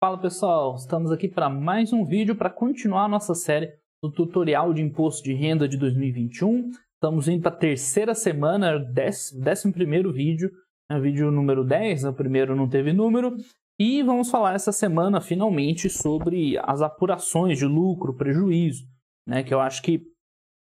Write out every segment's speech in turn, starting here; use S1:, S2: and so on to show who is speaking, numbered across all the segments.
S1: Fala pessoal, estamos aqui para mais um vídeo para continuar a nossa série do tutorial de imposto de renda de 2021. Estamos indo para a terceira semana, 11º vídeo, vídeo número 10, o primeiro não teve número. E vamos falar essa semana finalmente sobre as apurações de lucro, prejuízo, né, que eu acho que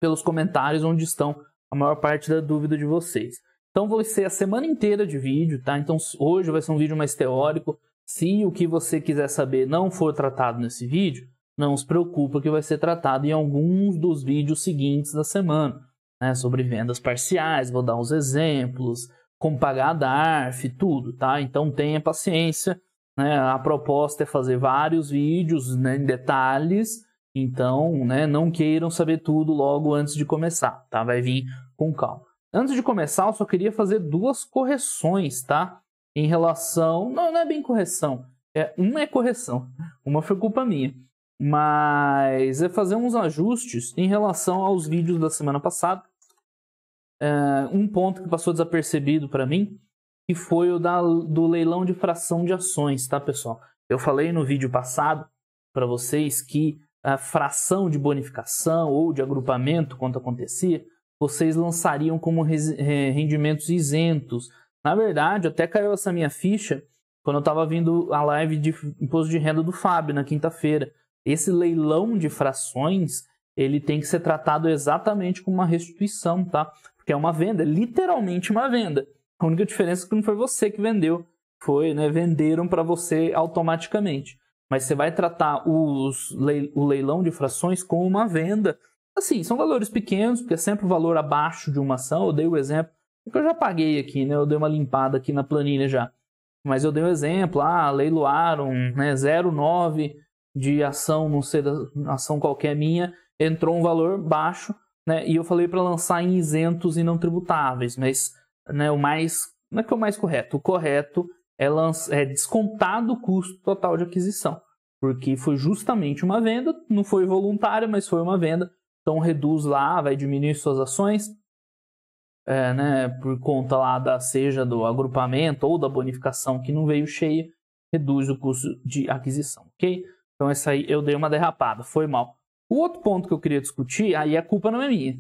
S1: pelos comentários onde estão a maior parte da dúvida de vocês. Então vai ser a semana inteira de vídeo, tá? Então hoje vai ser um vídeo mais teórico. Se o que você quiser saber não for tratado nesse vídeo, não se preocupa que vai ser tratado em alguns dos vídeos seguintes da semana, né? Sobre vendas parciais, vou dar uns exemplos, como pagar a DARF, tudo, tá? Então tenha paciência, né? A proposta é fazer vários vídeos, né, em detalhes, então, né, não queiram saber tudo logo antes de começar, tá? Vai vir com calma. Antes de começar, eu só queria fazer duas correções, tá? Em relação... Não é bem correção. Uma é correção. Uma foi culpa minha. Mas é fazer uns ajustes em relação aos vídeos da semana passada. Um ponto que passou desapercebido para mim, que foi o do leilão de fração de ações, tá, pessoal? Eu falei no vídeo passado para vocês que a fração de bonificação ou de agrupamento, quando acontecia, vocês lançariam como rendimentos isentos. Na verdade, até caiu essa minha ficha quando eu estava vindo a live de imposto de renda do Fábio na quinta-feira. Esse leilão de frações, ele tem que ser tratado exatamente como uma restituição, tá? Porque é uma venda, é literalmente uma venda. A única diferença é que não foi você que vendeu, foi, né? Venderam para você automaticamente. Mas você vai tratar o leilão de frações como uma venda. Assim, são valores pequenos, porque é sempre o valor abaixo de uma ação. Eu dei o exemplo, porque eu já paguei aqui, né? Eu dei uma limpada aqui na planilha já. Mas eu dei um exemplo, leiloaram, né, 0,9 de ação, não sei, ação qualquer minha, entrou um valor baixo, né? E eu falei para lançar em isentos e não tributáveis, mas, né, não é que é o mais correto. O correto é descontado o custo total de aquisição, porque foi justamente uma venda, não foi voluntária, mas foi uma venda. Então reduz lá, vai diminuir suas ações, né, por conta lá seja do agrupamento ou da bonificação que não veio cheia, reduz o custo de aquisição, ok? Então essa aí eu dei uma derrapada, foi mal. O outro ponto que eu queria discutir, aí a culpa não é minha,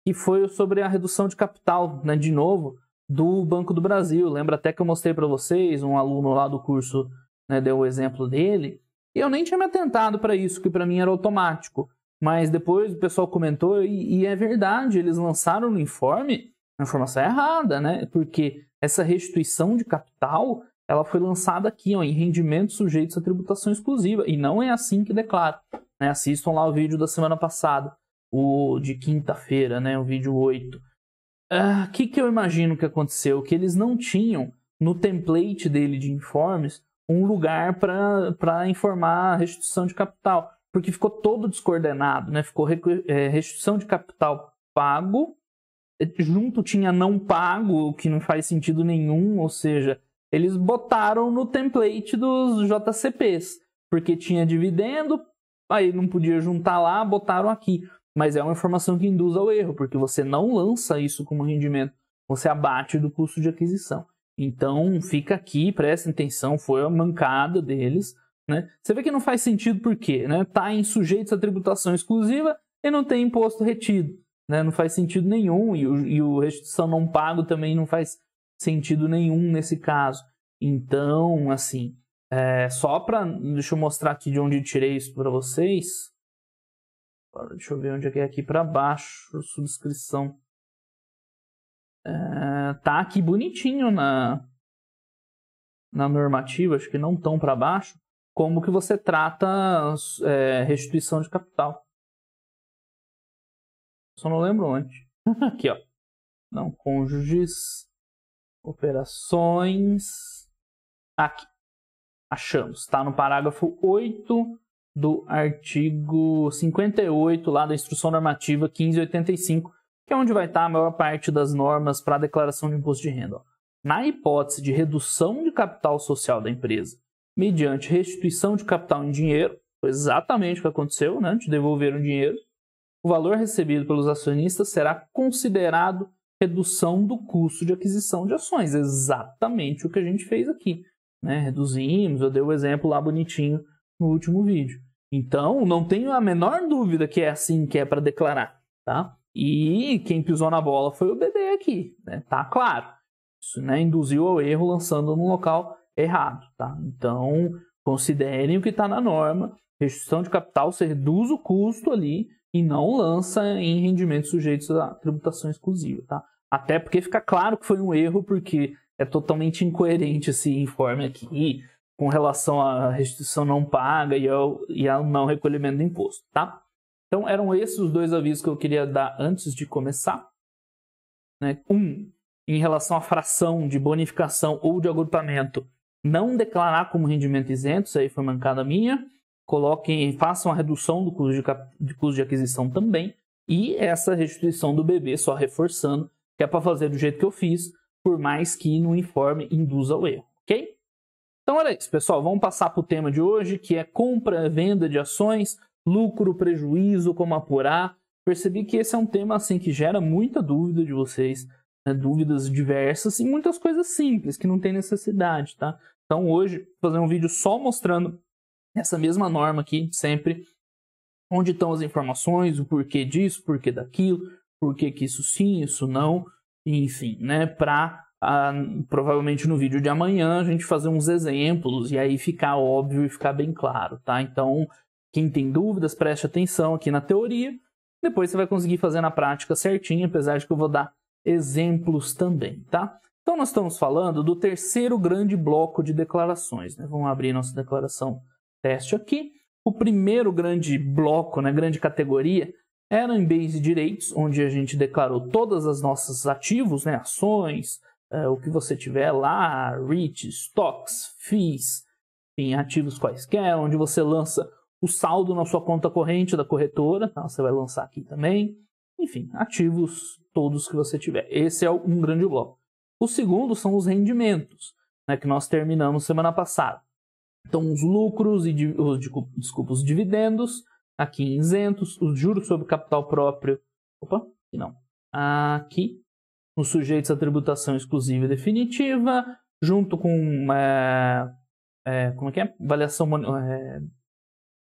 S1: que foi sobre a redução de capital, né, de novo, do Banco do Brasil. Lembra até que eu mostrei para vocês, um aluno lá do curso, né, deu o exemplo dele, e eu nem tinha me atentado para isso, que para mim era automático. Mas depois o pessoal comentou, e é verdade, eles lançaram no informe a informação errada, né? Porque essa restituição de capital, ela foi lançada aqui, ó, em rendimentos sujeitos à tributação exclusiva, e não é assim que declara, né? Assistam lá o vídeo da semana passada, o de quinta-feira, né? O vídeo 8. O que eu imagino que aconteceu? Que eles não tinham no template dele de informes um lugar para informar a restituição de capital. Porque ficou todo descoordenado, né? Ficou restituição de capital pago, junto tinha não pago, o que não faz sentido nenhum, ou seja, eles botaram no template dos JCPs, porque tinha dividendo, aí não podia juntar lá, botaram aqui. Mas é uma informação que induz ao erro, porque você não lança isso como rendimento, você abate do custo de aquisição. Então fica aqui, prestem atenção, foi a mancada deles, né? Você vê que não faz sentido porque, né? Tá em sujeitos à tributação exclusiva e não tem imposto retido, né? Não faz sentido nenhum, e o restituição não pago também não faz sentido nenhum nesse caso. Então, assim, só para... Deixa eu mostrar aqui de onde eu tirei isso para vocês. Agora, deixa eu ver onde é que é aqui para baixo, subscrição. Tá aqui bonitinho na normativa, acho que não tão para baixo, como que você trata restituição de capital. Só não lembro onde. Aqui, ó. Não, cônjuges, operações. Aqui. Achamos. Está no parágrafo 8 do artigo 58, lá da Instrução Normativa 1585, que é onde vai estar a maior parte das normas para a declaração de imposto de renda. Ó. Na hipótese de redução de capital social da empresa, mediante restituição de capital em dinheiro, foi exatamente o que aconteceu, né? Te devolveram dinheiro, o valor recebido pelos acionistas será considerado redução do custo de aquisição de ações. Exatamente o que a gente fez aqui. né? Reduzimos, eu dei o exemplo lá bonitinho no último vídeo. Então, não tenho a menor dúvida que é assim que é para declarar, tá? E quem pisou na bola foi o BB aqui, né? Tá claro. Isso, né, induziu ao erro lançando no local errado, tá? Então, considerem o que está na norma. Restituição de capital, você reduz o custo ali e não lança em rendimentos sujeitos à tributação exclusiva, tá? Até porque fica claro que foi um erro, porque é totalmente incoerente esse informe aqui com relação à restituição não paga e ao não recolhimento do imposto, tá? Então, eram esses os dois avisos que eu queria dar antes de começar, né? Em relação à fração de bonificação ou de agrupamento, não declarar como rendimento isento, isso aí foi mancada minha. Façam a redução do custo de aquisição também. E essa restituição do BB, só reforçando, que é para fazer do jeito que eu fiz, por mais que no informe induza ao erro, ok? Então era isso, pessoal. Vamos passar para o tema de hoje, que é compra e venda de ações, lucro, prejuízo, como apurar. Percebi que esse é um tema assim, que gera muita dúvida de vocês, né? Dúvidas diversas e muitas coisas simples, que não tem necessidade, tá? Então hoje, vou fazer um vídeo só mostrando essa mesma norma aqui, sempre, onde estão as informações, o porquê disso, o porquê daquilo, porquê que isso sim, isso não, enfim, né? Para provavelmente no vídeo de amanhã a gente fazer uns exemplos e aí ficar óbvio e ficar bem claro, tá? Então, quem tem dúvidas, preste atenção aqui na teoria, depois você vai conseguir fazer na prática certinho, apesar de que eu vou dar exemplos também, tá? Então, nós estamos falando do terceiro grande bloco de declarações, né? Vamos abrir nossa declaração teste aqui. O primeiro grande bloco, né, grande categoria, era em bens e direitos, onde a gente declarou todas as nossos ativos, né, ações, o que você tiver lá, REIT, stocks, FIIs, enfim, ativos quaisquer, onde você lança o saldo na sua conta corrente da corretora, tá? Você vai lançar aqui também. Enfim, ativos todos que você tiver. Esse é um grande bloco. O segundo são os rendimentos, né, que nós terminamos semana passada. Então, os lucros e os dividendos, aqui isentos, os juros sobre capital próprio, aqui não, aqui, os sujeitos à tributação exclusiva e definitiva, junto com como é que é?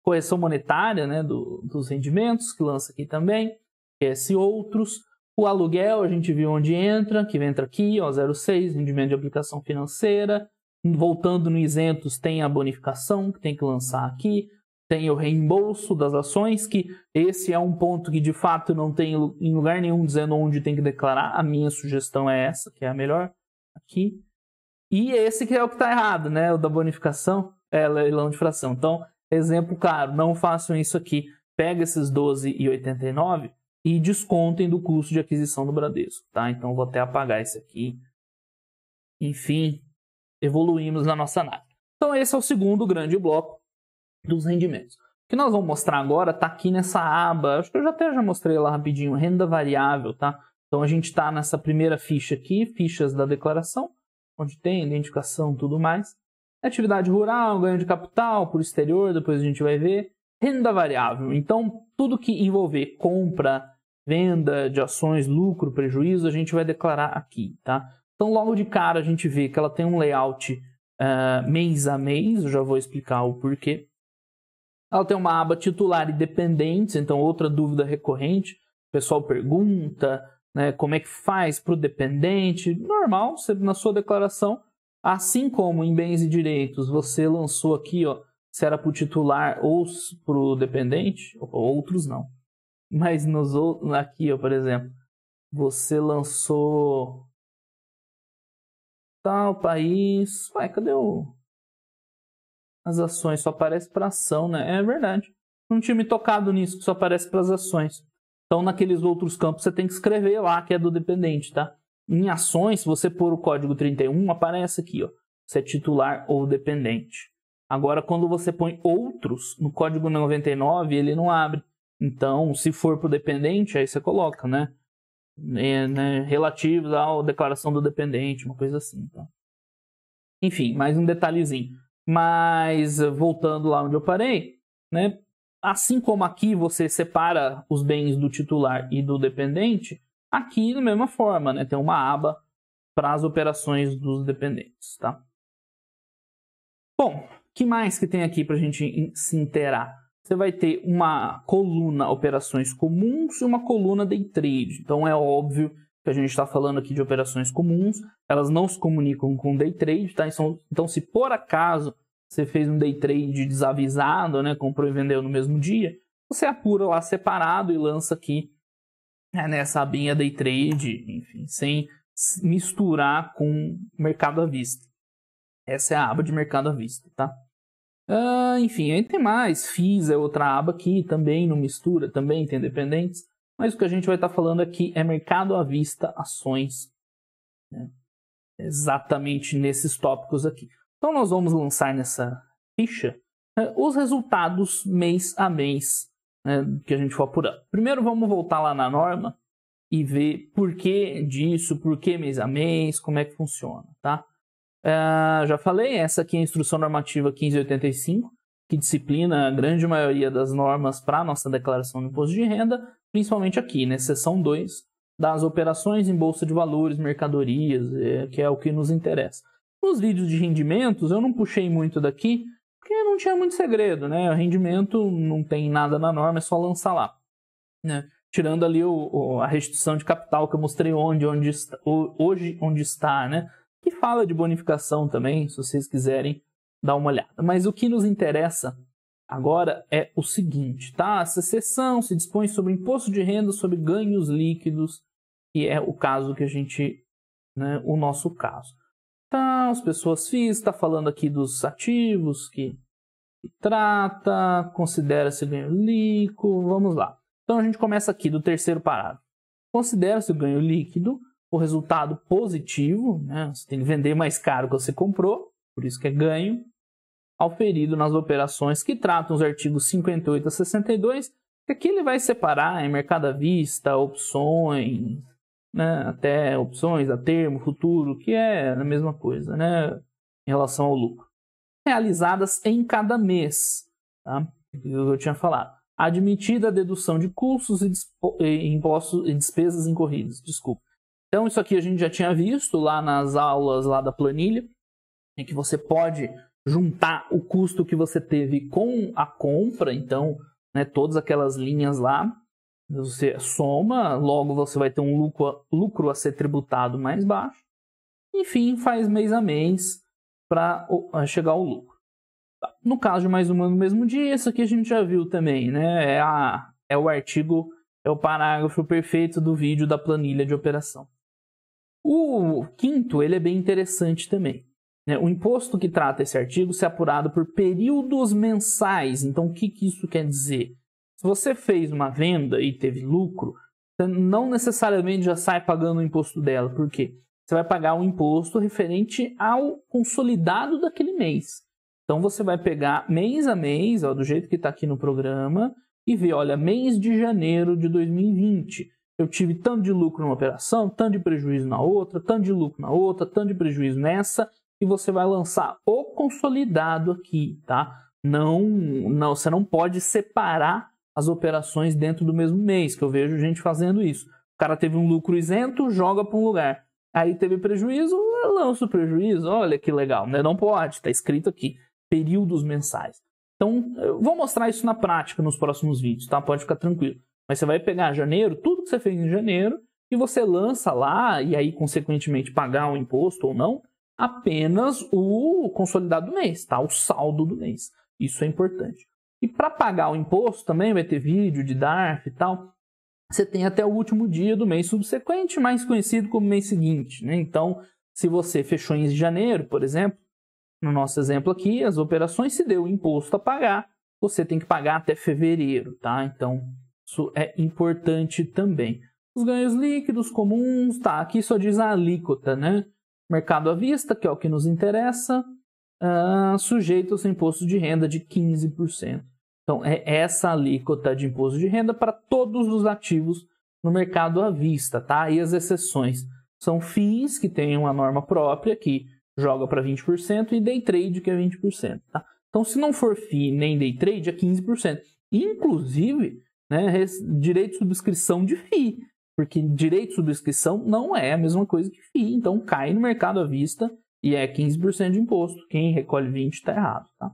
S1: Correção monetária, né, dos rendimentos, que lança aqui também, esse outros. O aluguel, a gente viu onde entra, que entra aqui, ó, 0,6, rendimento de aplicação financeira. Voltando no isentos, tem a bonificação, que tem que lançar aqui. Tem o reembolso das ações, que esse é um ponto que de fato não tem em lugar nenhum dizendo onde tem que declarar. A minha sugestão é essa, que é a melhor, aqui. E esse que é o que está errado, né? O da bonificação, leilão de fração. Então, exemplo claro, não façam isso aqui. Pega esses 12,89 e descontem do custo de aquisição do Bradesco, tá? Então, vou até apagar esse aqui. Enfim, evoluímos na nossa análise. Então, esse é o segundo grande bloco dos rendimentos. O que nós vamos mostrar agora está aqui nessa aba, acho que eu já mostrei lá rapidinho, renda variável, tá? Então, a gente está nessa primeira ficha aqui, fichas da declaração, onde tem identificação e tudo mais. Atividade rural, ganho de capital por exterior, depois a gente vai ver. Renda variável, então, tudo que envolver compra, venda de ações, lucro, prejuízo, a gente vai declarar aqui, tá? Então, logo de cara, a gente vê que ela tem um layout mês a mês, eu já vou explicar o porquê. Ela tem uma aba titular e dependentes, então outra dúvida recorrente. O pessoal pergunta, né, como é que faz para o dependente. Normal, você, na sua declaração, assim como em bens e direitos, você lançou aqui, ó, se era para o titular ou para o dependente, outros não. Mas nos outros, aqui, ó, por exemplo, você lançou tal país. Ué, cadê as ações? Só aparece para ação, né? É verdade. Não tinha me tocado nisso, que só aparece para as ações. Então, naqueles outros campos, você tem que escrever lá que é do dependente, tá? Em ações, se você pôr o código 31, aparece aqui, ó, se é titular ou dependente. Agora, quando você põe outros, no código 99, ele não abre. Então, se for para o dependente, aí você coloca, né? Relativos à declaração do dependente, uma coisa assim. Tá? Enfim, mais um detalhezinho. Mas, voltando lá onde eu parei, né? Assim como aqui você separa os bens do titular e do dependente, aqui da mesma forma, né? Tem uma aba para as operações dos dependentes, tá? Bom, o que mais que tem aqui para a gente se inteirar? Você vai ter uma coluna operações comuns e uma coluna day trade. Então é óbvio que a gente está falando aqui de operações comuns, elas não se comunicam com day trade, tá? Então se por acaso você fez um day trade desavisado, né, comprou e vendeu no mesmo dia, você apura lá separado e lança aqui nessa abinha day trade, enfim, sem misturar com mercado à vista. Essa é a aba de mercado à vista, tá? Enfim, aí tem mais. FIIs é outra aba aqui, também não mistura, também tem dependentes. Mas o que a gente vai estar falando aqui é mercado à vista, ações. Né? Exatamente nesses tópicos aqui. Então nós vamos lançar nessa ficha os resultados mês a mês, né, que a gente for apurando. Primeiro vamos voltar lá na norma e ver por que disso, por que mês a mês, como é que funciona, tá? Já falei, essa aqui é a Instrução Normativa 1585, que disciplina a grande maioria das normas para a nossa declaração de imposto de renda, principalmente aqui, né, seção 2, das operações em bolsa de valores, mercadorias, que é o que nos interessa. Nos vídeos de rendimentos, eu não puxei muito daqui, porque não tinha muito segredo, né? O rendimento não tem nada na norma, é só lançar lá, né? Tirando ali a restituição de capital que eu mostrei hoje onde está, né? Que fala de bonificação também, se vocês quiserem dar uma olhada. Mas o que nos interessa agora é o seguinte, tá? Essa seção se dispõe sobre imposto de renda sobre ganhos líquidos, que é o caso que a gente, né, o nosso caso. Tá, as pessoas físicas, está falando aqui dos ativos que trata, considera-se ganho líquido, vamos lá. Então a gente começa aqui do terceiro parágrafo. Considera-se o ganho líquido o resultado positivo, né? Você tem que vender mais caro que você comprou, por isso que é ganho, auferido nas operações que tratam os artigos 58 a 62, que aqui ele vai separar em mercado à vista, opções, né? Até opções a termo, futuro, que é a mesma coisa, né? Em relação ao lucro. Realizadas em cada mês, tá? Eu tinha falado. Admitida a dedução de custos e impostos e despesas incorridas, desculpa. Então, isso aqui a gente já tinha visto lá nas aulas lá da planilha, em que você pode juntar o custo que você teve com a compra. Então, né, todas aquelas linhas lá, você soma, logo você vai ter um lucro a ser tributado mais baixo. Enfim, faz mês a mês para chegar ao lucro. No caso de mais uma no mesmo dia, isso aqui a gente já viu também, né? É o artigo, é o parágrafo perfeito do vídeo da planilha de operação. O quinto, ele é bem interessante também, né? O imposto que trata esse artigo se é apurado por períodos mensais. Então, o que isso quer dizer? Se você fez uma venda e teve lucro, você não necessariamente já sai pagando o imposto dela. Por quê? Você vai pagar um imposto referente ao consolidado daquele mês. Então, você vai pegar mês a mês, ó, do jeito que está aqui no programa, e ver, olha, mês de janeiro de 2020. Eu tive tanto de lucro numa operação, tanto de prejuízo na outra, tanto de lucro na outra, tanto de prejuízo nessa, e você vai lançar o consolidado aqui, tá? Você não pode separar as operações dentro do mesmo mês, que eu vejo gente fazendo isso. O cara teve um lucro isento, joga para um lugar. Aí teve prejuízo, lança o prejuízo, olha que legal, né? Não pode, está escrito aqui, períodos mensais. Então, eu vou mostrar isso na prática nos próximos vídeos, tá? Pode ficar tranquilo. Mas você vai pegar janeiro, tudo que você fez em janeiro, e você lança lá, e aí, consequentemente, pagar o imposto ou não, apenas o consolidado do mês, tá? O saldo do mês. Isso é importante. E para pagar o imposto também vai ter vídeo de DARF e tal. Você tem até o último dia do mês subsequente, mais conhecido como mês seguinte, né? Então, se você fechou em janeiro, por exemplo, no nosso exemplo aqui, as operações, se deu o imposto a pagar, você tem que pagar até fevereiro, tá? Então, isso é importante também. Os ganhos líquidos comuns, tá? Aqui só diz a alíquota, né? Mercado à vista, que é o que nos interessa, sujeito ao imposto de renda de 15%. Então, é essa alíquota de imposto de renda para todos os ativos no mercado à vista, tá? E as exceções são FIIs, que tem uma norma própria, que joga para 20%, e Day Trade, que é 20%, tá? Então, se não for FII nem Day Trade, é 15%. Inclusive, né, direito de subscrição de FII, porque direito de subscrição não é a mesma coisa que FII, então cai no mercado à vista e é 15% de imposto. Quem recolhe 20% está errado, tá?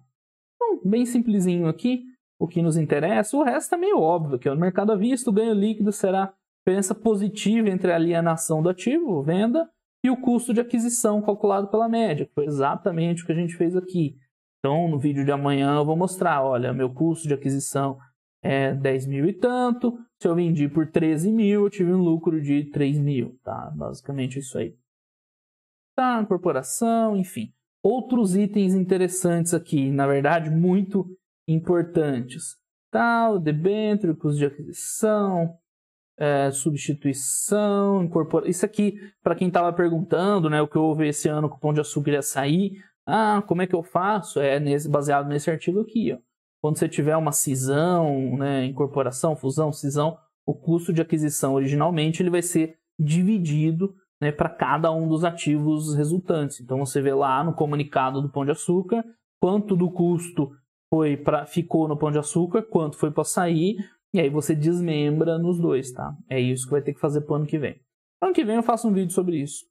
S1: Então, bem simplesinho aqui, o que nos interessa. O resto é meio óbvio, que no mercado à vista o ganho líquido será diferença positiva entre a alienação do ativo, venda, e o custo de aquisição calculado pela média, que foi exatamente o que a gente fez aqui. Então, no vídeo de amanhã eu vou mostrar, olha, meu custo de aquisição é 10 mil e tanto, se eu vendi por 13 mil, eu tive um lucro de 3 mil, tá? Basicamente isso aí. Tá, corporação, enfim. Outros itens interessantes aqui, na verdade, muito importantes. Tá, o debênture, custo de aquisição, substituição, incorporação. Isso aqui, para quem estava perguntando, né, o que houve esse ano que o Pão de Açúcar ia sair, como é que eu faço? Baseado nesse artigo aqui, ó. Quando você tiver uma cisão, né, incorporação, fusão, cisão, o custo de aquisição originalmente ele vai ser dividido, né, para cada um dos ativos resultantes. Então você vê lá no comunicado do Pão de Açúcar quanto do custo ficou no Pão de Açúcar, quanto foi para sair, e aí você desmembra nos dois, tá? É isso que vai ter que fazer para o ano que vem. Ano que vem eu faço um vídeo sobre isso.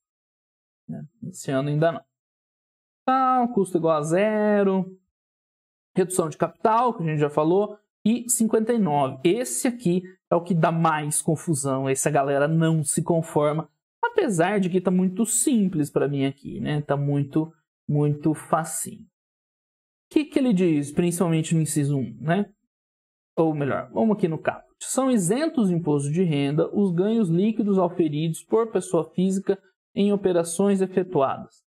S1: Né? Esse ano ainda não. Tá, custo igual a zero. Redução de capital, que a gente já falou. E 59. Esse aqui é o que dá mais confusão. Essa galera não se conforma. Apesar de que tá muito simples para mim aqui, né? Tá muito facinho. O que ele diz, principalmente no inciso 1, né? Ou melhor, vamos aqui no caput. São isentos de imposto de renda os ganhos líquidos auferidos por pessoa física em operações efetuadas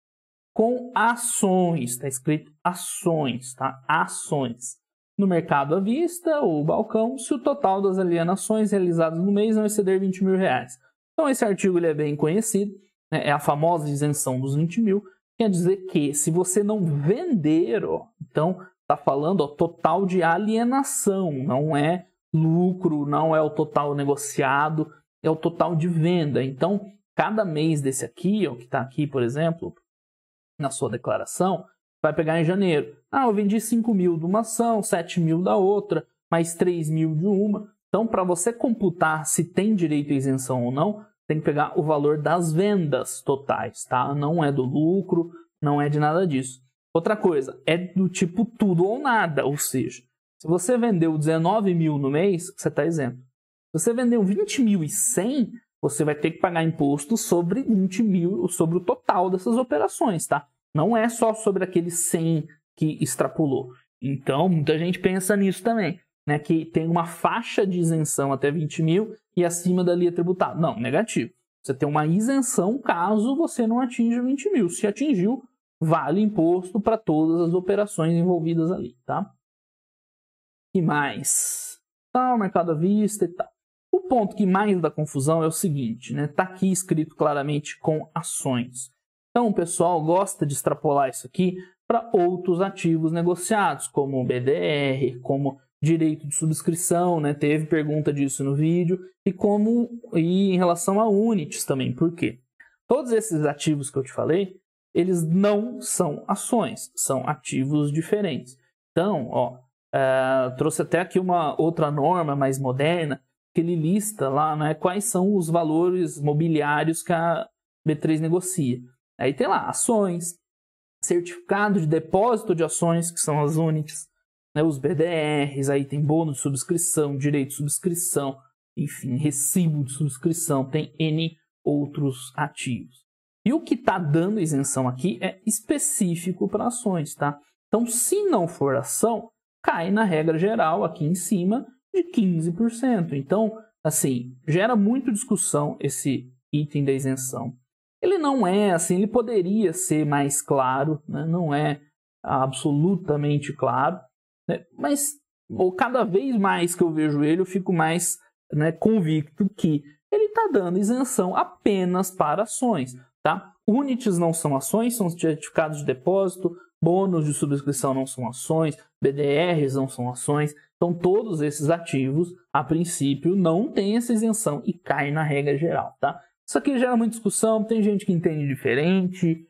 S1: com ações, está escrito ações, tá? Ações. No mercado à vista ou balcão, se o total das alienações realizadas no mês não exceder 20 mil reais. Então esse artigo ele é bem conhecido, né? É a famosa isenção dos 20 mil, quer dizer que se você não vender, então está falando total de alienação, não é lucro, não é o total negociado, é o total de venda. Então, cada mês desse aqui, que está aqui, por exemplo, na sua declaração, vai pegar em janeiro. Eu vendi 5 mil de uma ação, 7 mil da outra, mais 3 mil de uma. Então, para você computar se tem direito à isenção ou não, tem que pegar o valor das vendas totais, tá? Não é do lucro, não é de nada disso. Outra coisa, é do tipo tudo ou nada, ou seja, se você vendeu 19 mil no mês, você está isento. Se você vendeu 20.100, você vai ter que pagar imposto sobre 20 mil, sobre o total dessas operações, tá? Não é só sobre aquele 100 que extrapolou. Então, muita gente pensa nisso também, né? Que tem uma faixa de isenção até 20 mil e acima dali é tributado. Não, negativo. Você tem uma isenção caso você não atinja 20 mil. Se atingiu, vale imposto para todas as operações envolvidas ali, tá? E mais? Tá, o mercado à vista e tal. O ponto que mais dá confusão é o seguinte, né? Tá aqui escrito claramente com ações. Então, o pessoal gosta de extrapolar isso aqui para outros ativos negociados, como o BDR, como direito de subscrição, né? Teve pergunta disso no vídeo, e em relação a Unities também. Por quê? Todos esses ativos que eu te falei, eles não são ações, são ativos diferentes. Então, trouxe até aqui uma outra norma mais moderna, que ele lista lá, né, quais são os valores mobiliários que a B3 negocia. Aí tem lá ações, certificado de depósito de ações, que são as Unities, né, os BDRs, aí tem bônus de subscrição, direito de subscrição, enfim, recibo de subscrição, tem N outros ativos. E o que está dando isenção aqui é específico para ações, tá? Então, se não for ação, cai na regra geral aqui em cima de 15%. Então, assim, gera muito discussão esse item da isenção. Ele não é assim, ele poderia ser mais claro, né? Não é absolutamente claro, né? Mas cada vez mais que eu vejo ele, eu fico mais, né, convicto que ele está dando isenção apenas para ações. Tá? Unities não são ações, são certificados de depósito, bônus de subscrição não são ações, BDRs não são ações. Então, todos esses ativos, a princípio, não têm essa isenção e caem na regra geral. Tá? Isso aqui gera muita discussão, tem gente que entende diferente,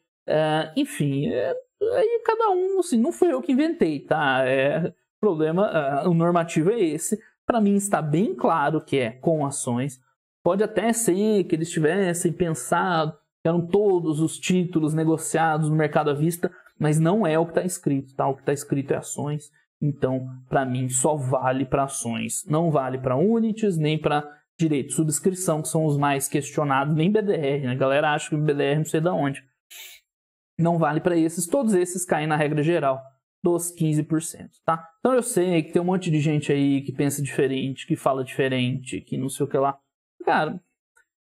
S1: enfim, aí cada um, assim, não foi eu que inventei, tá? O problema, o normativo é esse. Para mim está bem claro que é com ações. Pode até ser que eles tivessem pensado eram todos os títulos negociados no mercado à vista, mas não é o que está escrito, tá? O que está escrito é ações. Então, para mim, só vale para ações. Não vale para unities, nem para direito de subscrição, que são os mais questionados, nem BDR, né? A galera acha que o BDR não sei de onde. Não vale para esses, todos esses caem na regra geral dos 15%, tá? Então eu sei que tem um monte de gente aí que pensa diferente, que fala diferente, que não sei o que lá. Cara,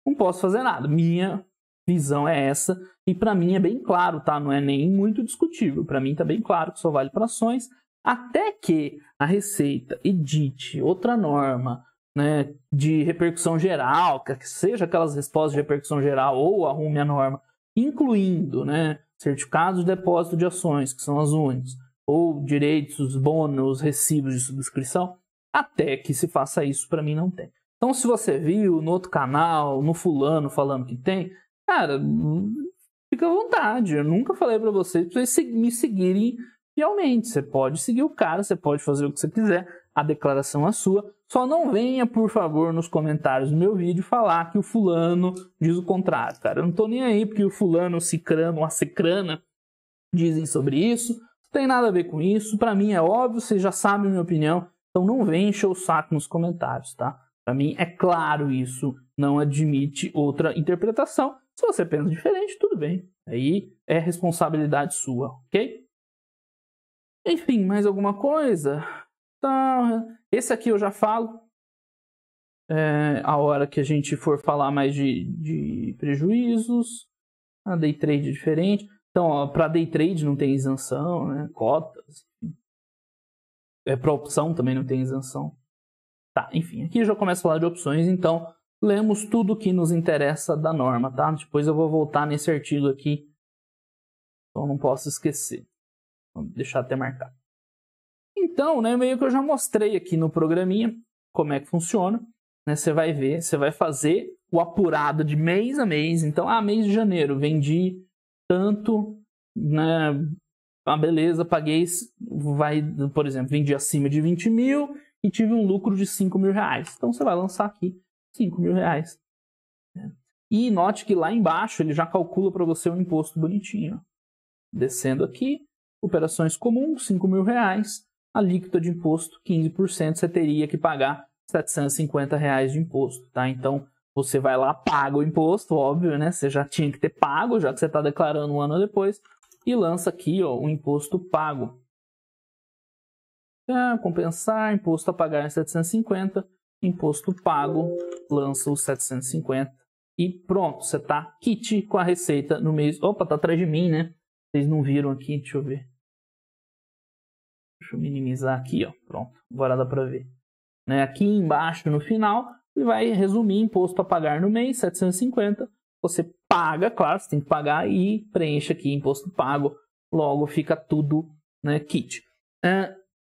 S1: não posso fazer nada. Minha visão é essa e para mim é bem claro, tá? Não é nem muito discutível. Para mim tá bem claro que só vale para ações, até que a Receita edite outra norma, né, de repercussão geral, que seja aquelas respostas de repercussão geral ou arrume a norma, incluindo, né, certificados de depósito de ações, que são as UNIs, ou direitos, bônus, recibos de subscrição, até que se faça isso, para mim não tem. Então, se você viu no outro canal, no fulano falando que tem, cara, fica à vontade. Eu nunca falei para vocês me seguirem fielmente. Você pode seguir o cara, você pode fazer o que você quiser, a declaração é sua. Só não venha, por favor, nos comentários do meu vídeo falar que o fulano diz o contrário, cara. Eu não tô nem aí porque o fulano, o cicrano, a cicrana dizem sobre isso. Não tem nada a ver com isso. Para mim é óbvio, vocês já sabem a minha opinião. Então não venha encher o saco nos comentários, tá? Para mim é claro isso. Não admite outra interpretação. Se você pensa diferente, tudo bem. Aí é responsabilidade sua, ok? Enfim, mais alguma coisa? Tá. Esse aqui eu já falo. A hora que a gente for falar mais de prejuízos. A day trade é diferente. Então, para day trade não tem isenção, né? Cotas. Para opção também não tem isenção. Tá, enfim, aqui eu já começo a falar de opções, então lemos tudo que nos interessa da norma, tá? Depois eu vou voltar nesse artigo aqui, então não posso esquecer. Vou deixar até marcado. Então, né, meio que eu já mostrei aqui no programinha como é que funciona, né? Você vai ver, você vai fazer o apurado de mês a mês. Então, mês de janeiro, vendi tanto, né? Beleza, paguei, por exemplo, vendi acima de 20 mil e tive um lucro de 5 mil reais. Então, você vai lançar aqui 5 mil reais. E note que lá embaixo ele já calcula para você o imposto bonitinho. Descendo aqui, operações comuns, 5 mil reais. A alíquota de imposto, 15%, você teria que pagar 750 reais de imposto, tá? Então, você vai lá, paga o imposto, óbvio, né? Você já tinha que ter pago, já que você está declarando um ano depois, e lança aqui, ó, o imposto pago. Compensar, imposto a pagar 750, imposto pago, lança os 750 e pronto, você tá kit com a receita no mês. Opa, tá atrás de mim, né? Vocês não viram aqui, deixa eu ver. Deixa eu minimizar aqui, ó. Pronto, agora dá para ver. Né? Aqui embaixo, no final, ele vai resumir imposto a pagar no mês, 750. Você paga, claro, você tem que pagar e preenche aqui imposto pago. Logo fica tudo, né, kit.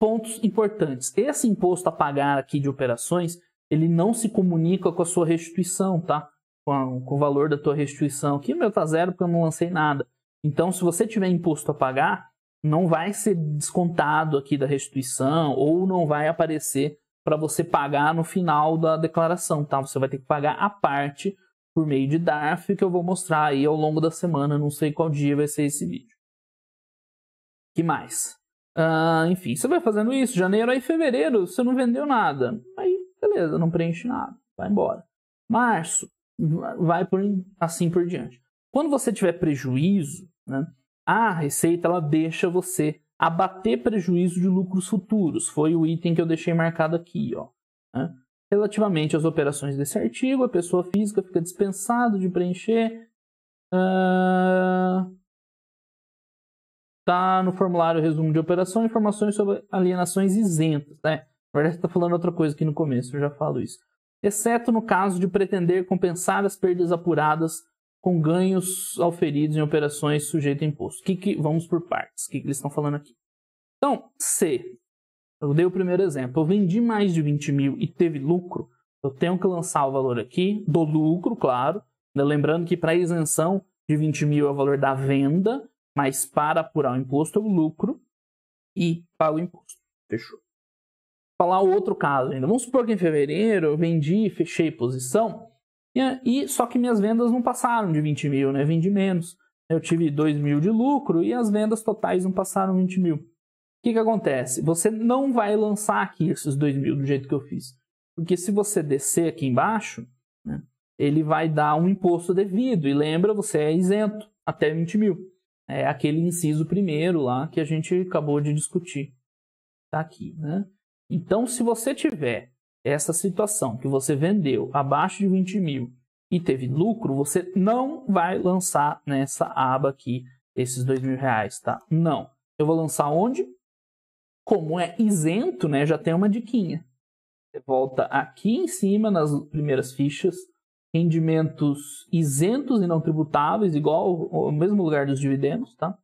S1: Pontos importantes. Esse imposto a pagar aqui de operações, ele não se comunica com a sua restituição, tá? Com o valor da tua restituição. Aqui o meu tá zero porque eu não lancei nada. Então, se você tiver imposto a pagar, não vai ser descontado aqui da restituição ou não vai aparecer para você pagar no final da declaração, tá? Você vai ter que pagar a parte por meio de DARF, que eu vou mostrar aí ao longo da semana. Não sei qual dia vai ser esse vídeo. Que mais? Enfim, você vai fazendo isso, janeiro, aí fevereiro, você não vendeu nada. Aí, beleza, não preenche nada, vai embora. Março, vai assim por diante. Quando você tiver prejuízo, né, a Receita ela deixa você abater prejuízo de lucros futuros. Foi o item que eu deixei marcado aqui, ó. Né? Relativamente às operações desse artigo, a pessoa física fica dispensado de preencher. Tá no formulário resumo de operação, informações sobre alienações isentas, né? Na verdade, está falando outra coisa aqui no começo, eu já falo isso. Exceto no caso de pretender compensar as perdas apuradas com ganhos auferidos em operações sujeitas a imposto. Vamos por partes. O que eles estão falando aqui? Então, se eu dei o primeiro exemplo, eu vendi mais de 20 mil e teve lucro, eu tenho que lançar o valor aqui do lucro, claro. Lembrando que para isenção de 20 mil é o valor da venda, mas para apurar o imposto é o lucro e paga o imposto. Fechou. Falar o outro caso ainda. Vamos supor que em fevereiro eu vendi e fechei posição Só que minhas vendas não passaram de 20 mil, né? Vendi menos. Eu tive 2 mil de lucro e as vendas totais não passaram 20 mil. O que acontece? Você não vai lançar aqui esses 2 mil do jeito que eu fiz. Porque se você descer aqui embaixo, né, ele vai dar um imposto devido. E lembra, você é isento até 20 mil. É aquele inciso primeiro lá que a gente acabou de discutir. Tá aqui, né? Então, se você tiver essa situação que você vendeu abaixo de 20 mil e teve lucro, você não vai lançar nessa aba aqui esses 2 mil reais, tá? Não. Eu vou lançar onde? Como é isento, né? Já tem uma diquinha. Você volta aqui em cima nas primeiras fichas, rendimentos isentos e não tributáveis, igual ao mesmo lugar dos dividendos, tá?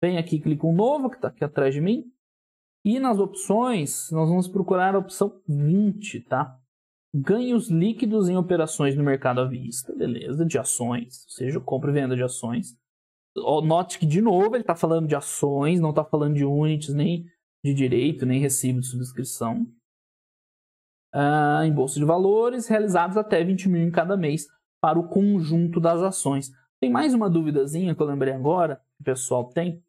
S1: Vem aqui, clica um novo, que está aqui atrás de mim. E nas opções, nós vamos procurar a opção 20, tá? Ganhos líquidos em operações no mercado à vista, beleza, de ações, ou seja, compra e venda de ações. Note que, de novo, ele está falando de ações, não está falando de units, nem de direito, nem recibo de subscrição. Em bolsa de valores, realizados até 20 mil em cada mês para o conjunto das ações. Tem mais uma duvidazinha que eu lembrei agora, que o pessoal tem,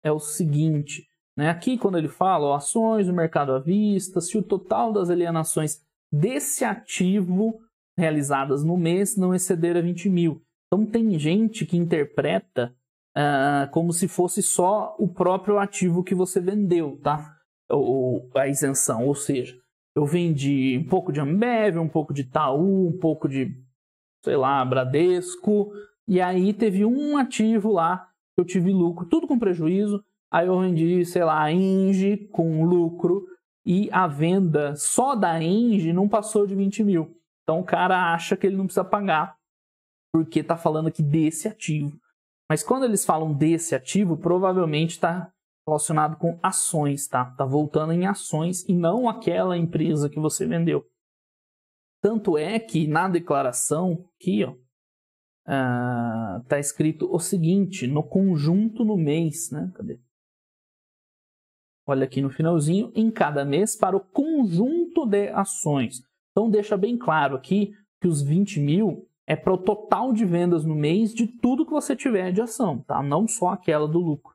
S1: é o seguinte, né? Aqui quando ele fala, ó, ações no mercado à vista, se o total das alienações desse ativo realizadas no mês não exceder a 20 mil. Então tem gente que interpreta como se fosse só o próprio ativo que você vendeu, tá? A isenção, ou seja, eu vendi um pouco de Ambev, um pouco de Itaú, um pouco de, sei lá, Bradesco, e aí teve um ativo lá que eu tive lucro, tudo com prejuízo, aí eu vendi, sei lá, a Engie com lucro, e a venda só da Engie não passou de 20 mil. Então o cara acha que ele não precisa pagar, porque está falando aqui desse ativo. Mas quando eles falam desse ativo, provavelmente está relacionado com ações, tá? Está voltando em ações e não aquela empresa que você vendeu. Tanto é que na declaração, aqui, ó, tá escrito o seguinte, no conjunto no mês, né? Cadê? Olha aqui no finalzinho, em cada mês para o conjunto de ações. Então deixa bem claro aqui que os 20 mil é para o total de vendas no mês de tudo que você tiver de ação, tá? Não só aquela do lucro.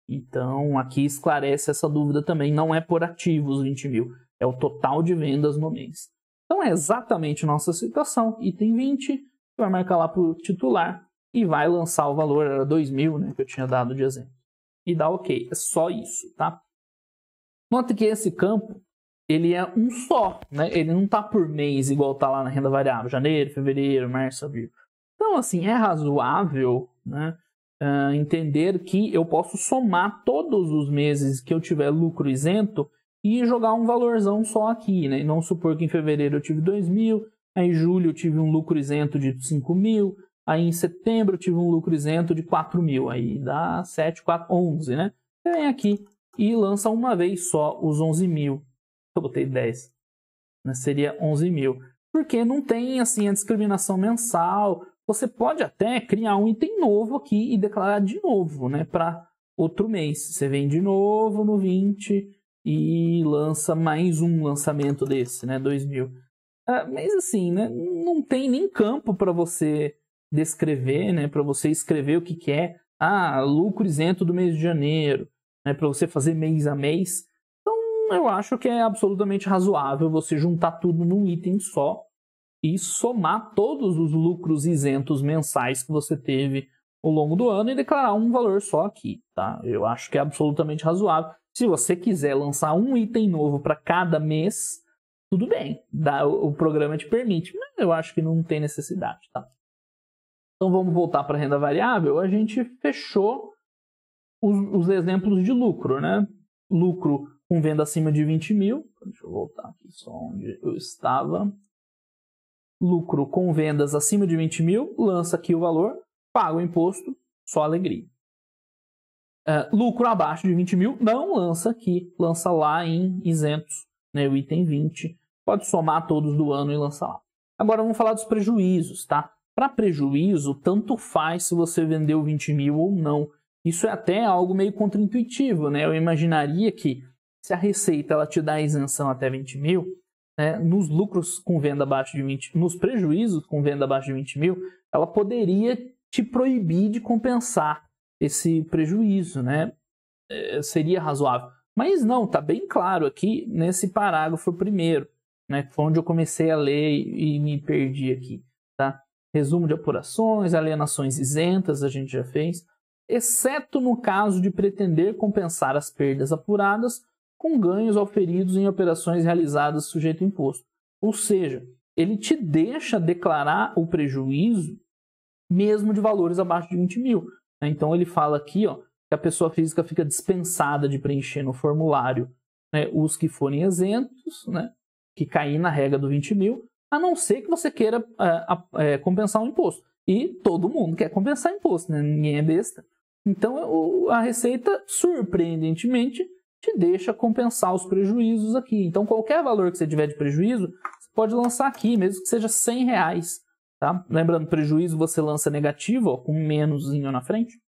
S1: Então aqui esclarece essa dúvida também, não é por ativos 20 mil, é o total de vendas no mês. Então é exatamente nossa situação, item 20, você vai marcar lá para o titular e vai lançar o valor, era 2 mil, né, que eu tinha dado de exemplo. E dá ok, é só isso, tá? Nota que esse campo, ele é um só, né? Ele não está por mês igual está lá na renda variável, janeiro, fevereiro, março, abril. Então, assim, é razoável, né, entender que eu posso somar todos os meses que eu tiver lucro isento e jogar um valorzão só aqui, né? E não supor que em fevereiro eu tive 2 mil, aí em julho eu tive um lucro isento de 5 mil, aí em setembro eu tive um lucro isento de 4 mil, aí dá 7, 4, 11, né? Você vem aqui e lança uma vez só os 11 mil. Eu botei 10, né? Seria 11 mil. Porque não tem assim a discriminação mensal. Você pode até criar um item novo aqui e declarar de novo, né, para outro mês. Você vem de novo no 20 e lança mais um lançamento desse, né, 2 mil. Mas assim, né, não tem nem campo para você descrever, né, para você escrever o que quer. Lucro isento do mês de janeiro, né, para você fazer mês a mês. Eu acho que é absolutamente razoável você juntar tudo num item só e somar todos os lucros isentos mensais que você teve ao longo do ano e declarar um valor só aqui, tá? Eu acho que é absolutamente razoável. Se você quiser lançar um item novo para cada mês, tudo bem, o programa te permite, mas eu acho que não tem necessidade, tá? Então vamos voltar para a renda variável. A gente fechou os exemplos de lucro, né? Lucro com venda acima de 20 mil. Deixa eu voltar aqui só onde eu estava. Lucro com vendas acima de 20 mil. Lança aqui o valor. Paga o imposto. Só alegria. Lucro abaixo de 20 mil. Não lança aqui. Lança lá em isentos. Né, o item 20. Pode somar todos do ano e lançar lá. Agora vamos falar dos prejuízos, tá? Para prejuízo, tanto faz se você vendeu 20 mil ou não. Isso é até algo meio contraintuitivo, né? Eu imaginaria que se a receita ela te dá isenção até 20 mil, nos lucros com venda abaixo de 20, nos prejuízos com venda abaixo de 20 mil, ela poderia te proibir de compensar esse prejuízo, né? Seria razoável. Mas não, está bem claro aqui nesse parágrafo primeiro, né? Foi onde eu comecei a ler e me perdi aqui, tá? Resumo de apurações, alienações isentas, a gente já fez, exceto no caso de pretender compensar as perdas apuradas com ganhos auferidos em operações realizadas sujeito a imposto. Ou seja, ele te deixa declarar o prejuízo mesmo de valores abaixo de 20 mil. Então ele fala aqui, ó, que a pessoa física fica dispensada de preencher no formulário, né, os que forem isentos, né, que cair na regra do 20 mil, a não ser que você queira compensar um imposto. E todo mundo quer compensar imposto, né? Ninguém é besta. Então a Receita, surpreendentemente, te deixa compensar os prejuízos aqui. Então qualquer valor que você tiver de prejuízo, você pode lançar aqui, mesmo que seja R$100. Tá? Lembrando, prejuízo você lança negativo, ó, com um menoszinho na frente.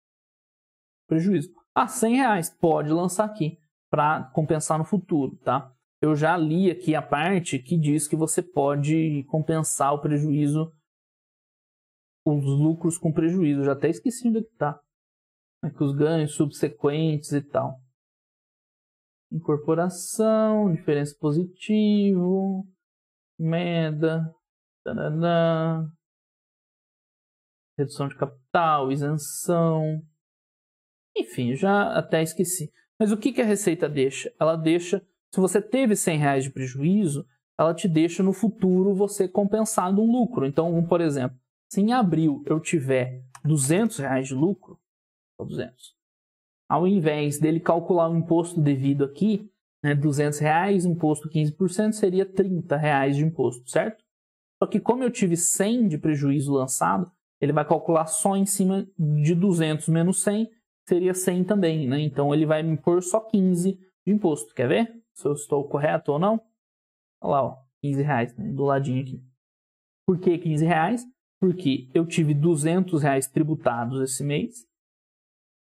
S1: Prejuízo. R$100, pode lançar aqui para compensar no futuro, tá? Eu já li aqui a parte que diz que você pode compensar o prejuízo, os lucros com prejuízo. Eu já até esqueci onde está. Aqui os ganhos subsequentes e tal. Incorporação, diferença positivo, emenda, tarará, redução de capital, isenção. Enfim, já até esqueci. Mas o que a Receita deixa? Ela deixa, se você teve R$100 de prejuízo, ela te deixa no futuro você compensado um lucro. Então, por exemplo, se em abril eu tiver R$200 de lucro, 200. Ao invés dele calcular o imposto devido aqui, né, R$200, imposto 15%, seria R$30 de imposto, certo? Só que como eu tive 100 de prejuízo lançado, ele vai calcular só em cima de 200 menos 100, seria 100 também, né? Então ele vai me pôr só 15 de imposto. Quer ver se eu estou correto ou não? Olha lá, ó, R$15, né, do ladinho aqui. Por que R$15? Porque eu tive R$200 tributados esse mês,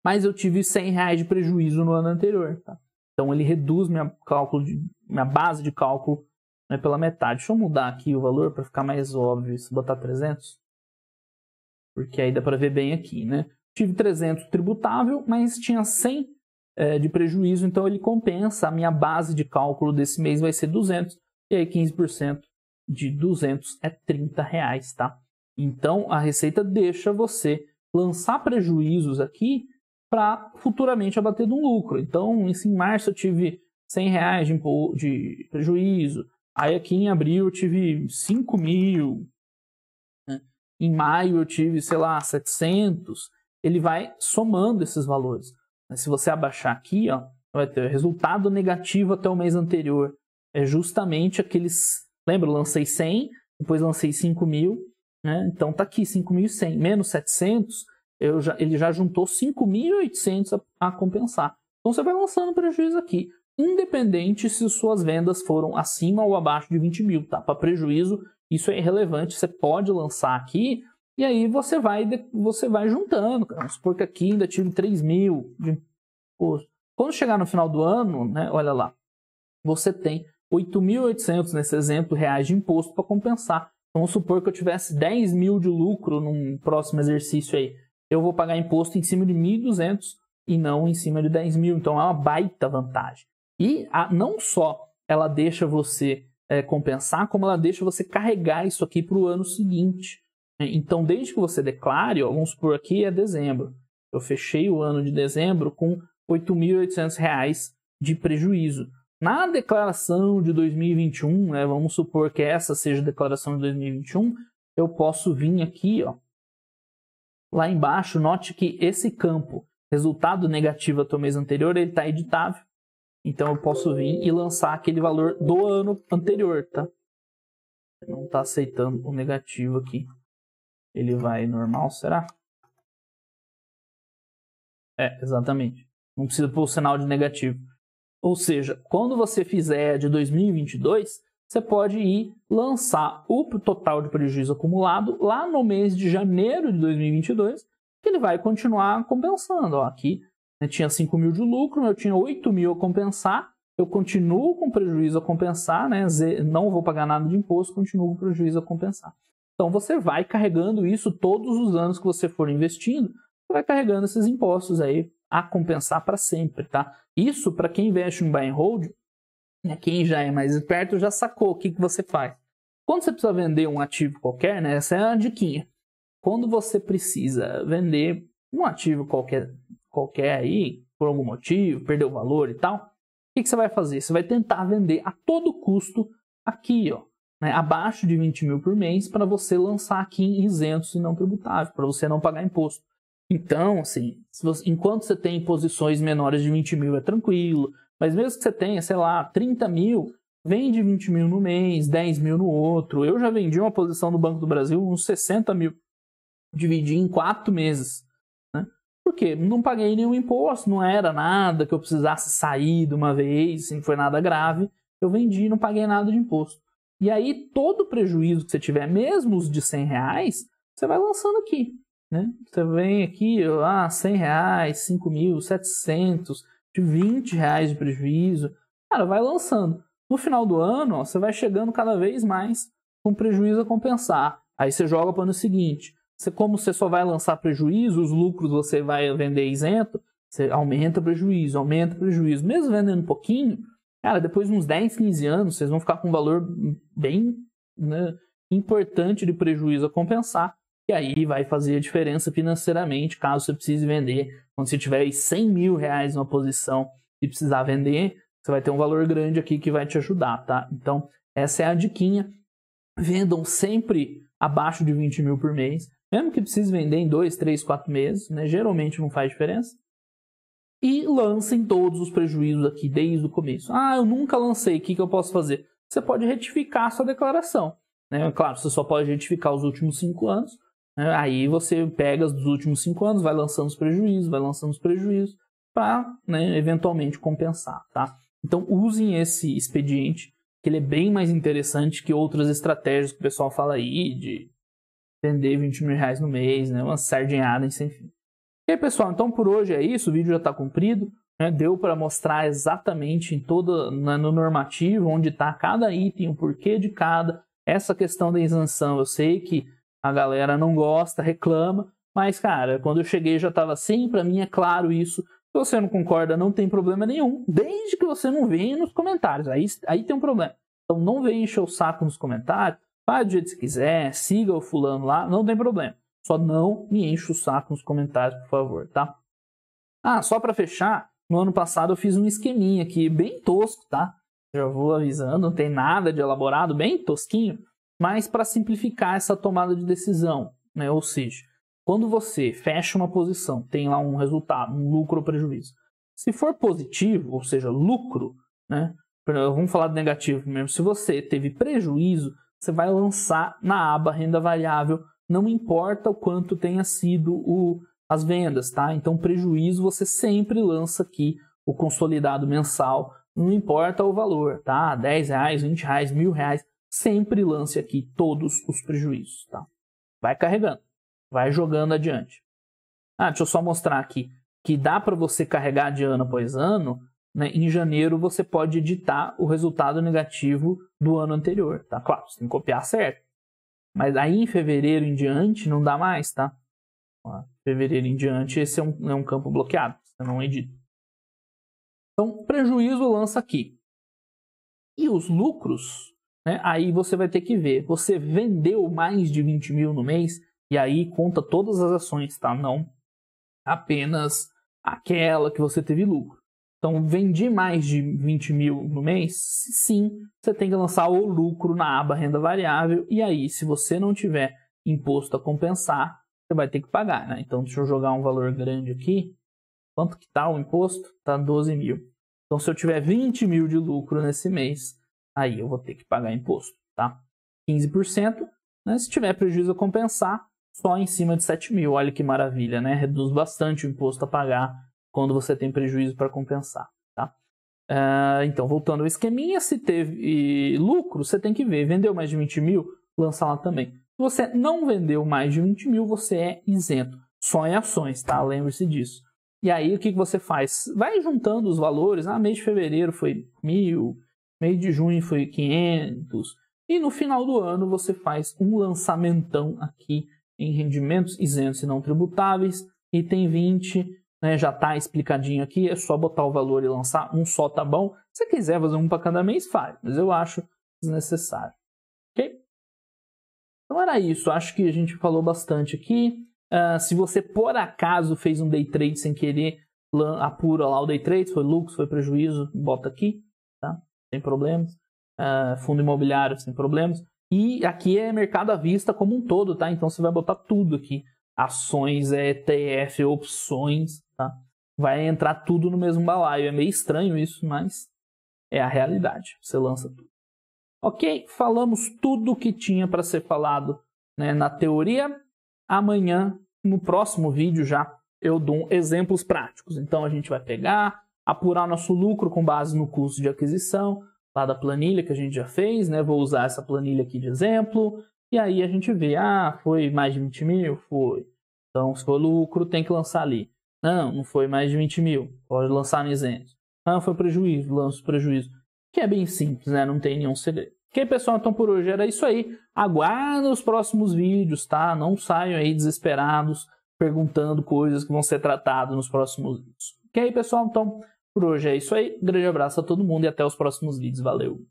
S1: mas eu tive R$100 de prejuízo no ano anterior. Tá? Então ele reduz minha base de cálculo, né, pela metade. Deixa eu mudar aqui o valor para ficar mais óbvio. Se botar 300, porque aí dá para ver bem aqui, né? Tive 300 tributável, mas tinha 100 de prejuízo, então ele compensa. A minha base de cálculo desse mês vai ser 200, e aí 15% de 200 é R$30, tá? Então a Receita deixa você lançar prejuízos aqui para futuramente abater de um lucro. Então, em março eu tive R$100 de prejuízo, aí aqui em abril eu tive 5 mil, né? Em maio eu tive, sei lá, 700, ele vai somando esses valores. Se você abaixar aqui, ó, vai ter resultado negativo até o mês anterior. É justamente aqueles... Lembra, eu lancei 100, depois lancei 5 mil, né? Então tá aqui 5.100 menos 700, ele já juntou 5.800 a compensar. Então você vai lançando prejuízo aqui, independente se suas vendas foram acima ou abaixo de 20 mil. Tá? Para prejuízo, isso é irrelevante, você pode lançar aqui e aí você vai juntando. Vamos supor que aqui ainda tive 3 mil de imposto. Quando chegar no final do ano, né, olha lá, você tem 8.800 nesse exemplo reais de imposto para compensar. Vamos supor que eu tivesse 10 mil de lucro num próximo exercício aí. Eu vou pagar imposto em cima de 1.200 e não em cima de 10 mil. Então é uma baita vantagem. E não só ela deixa você compensar, como ela deixa você carregar isso aqui para o ano seguinte. Então, desde que você declare, ó, vamos supor aqui é dezembro. Eu fechei o ano de dezembro com R$8.800 de prejuízo. Na declaração de 2021, né, vamos supor que essa seja a declaração de 2021, eu posso vir aqui, ó, lá embaixo, note que esse campo, resultado negativo até o mês anterior, ele está editável. Então eu posso vir e lançar aquele valor do ano anterior, tá? Não está aceitando o negativo aqui. Ele vai normal, será? Exatamente. Não precisa pôr o sinal de negativo. Ou seja, quando você fizer de 2022, você pode ir lançar o total de prejuízo acumulado lá no mês de janeiro de 2022, que ele vai continuar compensando. Ó, aqui, né, tinha 5 mil de lucro, eu tinha 8 mil a compensar, eu continuo com prejuízo a compensar, né? Não vou pagar nada de imposto, continuo com prejuízo a compensar. Então você vai carregando isso todos os anos que você for investindo, você vai carregando esses impostos aí a compensar para sempre, tá? Isso para quem investe no buy and hold, né? Quem já é mais esperto já sacou o que você faz. Quando você precisa vender um ativo qualquer, né? Essa é a diquinha. Quando você precisa vender um ativo qualquer aí, por algum motivo, perdeu o valor e tal, o que você vai fazer? Você vai tentar vender a todo custo aqui, ó, né, abaixo de 20 mil por mês, para você lançar aqui em isentos e não tributável, para você não pagar imposto. Então, assim, enquanto você tem posições menores de 20 mil é tranquilo, mas mesmo que você tenha, sei lá, 30 mil, vende 20 mil no mês, 10 mil no outro. Eu já vendi uma posição no Banco do Brasil, uns 60 mil, dividi em 4 meses. Né? Por quê? Não paguei nenhum imposto, não era nada que eu precisasse sair de uma vez, não foi nada grave. Eu vendi e não paguei nada de imposto. E aí, todo prejuízo que você tiver, mesmo os de R$100, você vai lançando aqui. Né? Você vem aqui, R$100, 5.700, de R$20 de prejuízo. Cara, vai lançando. No final do ano, ó, você vai chegando cada vez mais com prejuízo a compensar. Aí você joga para o ano seguinte. Como você só vai lançar prejuízo, os lucros você vai vender isento, você aumenta prejuízo, aumenta prejuízo. Mesmo vendendo um pouquinho, cara, depois de uns 10, 15 anos, vocês vão ficar com um valor bem, né, importante de prejuízo a compensar. E aí vai fazer a diferença financeiramente, caso você precise vender. Quando você tiver R$100 mil numa posição e precisar vender, você vai ter um valor grande aqui que vai te ajudar, tá? Então, essa é a diquinha. Vendam sempre abaixo de 20 mil por mês. Mesmo que precise vender em 2, 3, 4 meses, né? Geralmente não faz diferença. E lancem todos os prejuízos aqui desde o começo. Eu nunca lancei, o que eu posso fazer? Você pode retificar a sua declaração. Né? Claro, você só pode retificar os últimos 5 anos. Né? Aí você pega os dos últimos 5 anos, vai lançando os prejuízos, para, né, eventualmente compensar. Tá? Então usem esse expediente, que ele é bem mais interessante que outras estratégias que o pessoal fala aí, de vender 20 mil reais no mês, né? Uma sardinhada sem fim. E aí, pessoal, então por hoje é isso, o vídeo já está cumprido, né? Deu para mostrar exatamente no normativo, onde está cada item, o porquê de cada, essa questão da isenção. Eu sei que a galera não gosta, reclama, mas, cara, quando eu cheguei já estava assim, para mim é claro isso. Se você não concorda, não tem problema nenhum, desde que você não venha nos comentários, aí tem um problema. Então não venha encher o saco nos comentários, faz do jeito que você quiser, siga o fulano lá, não tem problema. Só não me enche o saco nos comentários, por favor, tá? Só para fechar, no ano passado eu fiz um esqueminha aqui, bem tosco, tá? Já vou avisando, não tem nada de elaborado, bem tosquinho, mas para simplificar essa tomada de decisão, né? Ou seja, quando você fecha uma posição, tem lá um resultado, um lucro ou prejuízo. Se for positivo, ou seja, lucro, né? Vamos falar do negativo primeiro. Se você teve prejuízo, você vai lançar na aba renda variável, não importa o quanto tenha sido as vendas, tá? Então, prejuízo você sempre lança aqui o consolidado mensal, não importa o valor, tá? R$10, R$20, R$1.000, sempre lance aqui todos os prejuízos, tá? Vai carregando, vai jogando adiante. Deixa eu só mostrar aqui que dá para você carregar de ano após ano, né? Em janeiro você pode editar o resultado negativo do ano anterior, tá? Claro, você tem que copiar certo. Mas aí em fevereiro em diante não dá mais, tá? Fevereiro em diante esse é um campo bloqueado, você não edita. Então, prejuízo lança aqui. E os lucros, né? Aí você vai ter que ver, você vendeu mais de 20 mil no mês, e aí conta todas as ações, tá? Não apenas aquela que você teve lucro. Então, vendi mais de 20 mil no mês? Sim, você tem que lançar o lucro na aba renda variável. E aí, se você não tiver imposto a compensar, você vai ter que pagar, né? Então, deixa eu jogar um valor grande aqui. Quanto que tá o imposto? Tá 12 mil. Então, se eu tiver 20 mil de lucro nesse mês, aí eu vou ter que pagar imposto, tá? 15%. Né? Se tiver prejuízo a compensar, só em cima de 7 mil. Olha que maravilha, né? Reduz bastante o imposto a pagar quando você tem prejuízo para compensar, tá? Então, voltando ao esqueminha, se teve lucro, você tem que ver. Vendeu mais de 20 mil? Lança lá também. Se você não vendeu mais de 20 mil, você é isento. Só em ações, tá? Lembre-se disso. E aí, o que você faz? Vai juntando os valores. Mês de fevereiro foi 1.000, mês de junho foi 500. E no final do ano, você faz um lançamentão aqui em rendimentos isentos e não tributáveis. Item 20, né, já está explicadinho aqui. É só botar o valor e lançar um só, tá bom? Se você quiser fazer um para cada mês, faz. Mas eu acho desnecessário. Ok? Então era isso. Acho que a gente falou bastante aqui. Se você, por acaso, fez um day trade sem querer, apura lá o day trade, se foi lucro, se foi prejuízo, bota aqui, tá? Sem problemas. Fundo imobiliário, sem problemas. E aqui é mercado à vista como um todo, tá? Então você vai botar tudo aqui. Ações, ETF, opções, tá? Vai entrar tudo no mesmo balaio. É meio estranho isso, mas é a realidade. Você lança tudo. Ok? Falamos tudo que tinha para ser falado, né, na teoria. Amanhã, no próximo vídeo já, eu dou exemplos práticos. Então, a gente vai pegar, apurar nosso lucro com base no custo de aquisição, lá da planilha que a gente já fez, né? Vou usar essa planilha aqui de exemplo. E aí a gente vê, foi mais de 20 mil? Foi. Então, se for lucro, tem que lançar ali. Não foi mais de 20 mil. Pode lançar no isento. Foi prejuízo, lanço prejuízo. Que é bem simples, né? Não tem nenhum segredo. Ok, pessoal? Então por hoje era isso aí. Aguardem os próximos vídeos, tá? Não saiam aí desesperados, perguntando coisas que vão ser tratadas nos próximos vídeos. Ok, pessoal? Então por hoje é isso aí. Um grande abraço a todo mundo e até os próximos vídeos. Valeu!